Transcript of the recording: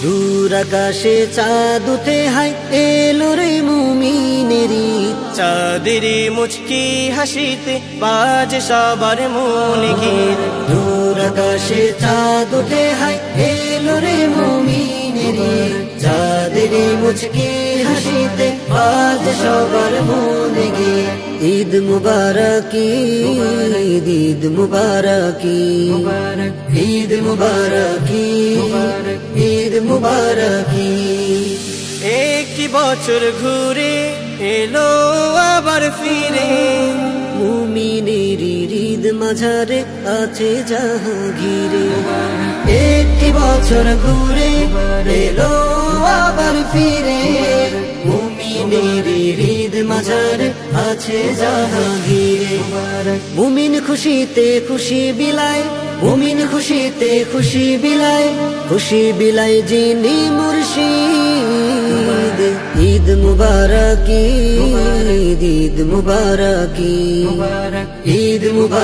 দূর আকাশে চাঁদ উঠে হাই এলো রে মুমিনের ঈদ। চাঁদের মুচকি হাসিতে বাজে সবার মনে গীত। দূর আকাশে চাঁদ উঠে হাই এলো রে মুমিনের ঈদ। চাঁদের মুচকি হাসিতে বাজে সবার মনে গীত। ঈদ মুবারক ঈদ, ঈদ মুবারক ঈদ, ঈদ মুবারক ঈদ, ঈদ মুবারক ঈদ। একটি বছর ঘুরে এলো আবার ফিরে, মুমিনের ঈদ মাঝারে আছে জাহাঙ্গীরে। একটি বছর ঘুরে এলো আবার ফিরে, মুমিনের ঈদ মাঝারে আছে জাহাঙ্গীরে। মুমিন খুশিতে খুশি বিলায়, মুমিন খুশিতে খুশি বিলায়, খুশি বিলায় যিনি মুর্শিদ। ঈদ মুবারক ঈদ, ঈদ মুবারক ঈদ, ঈদ মুবারক।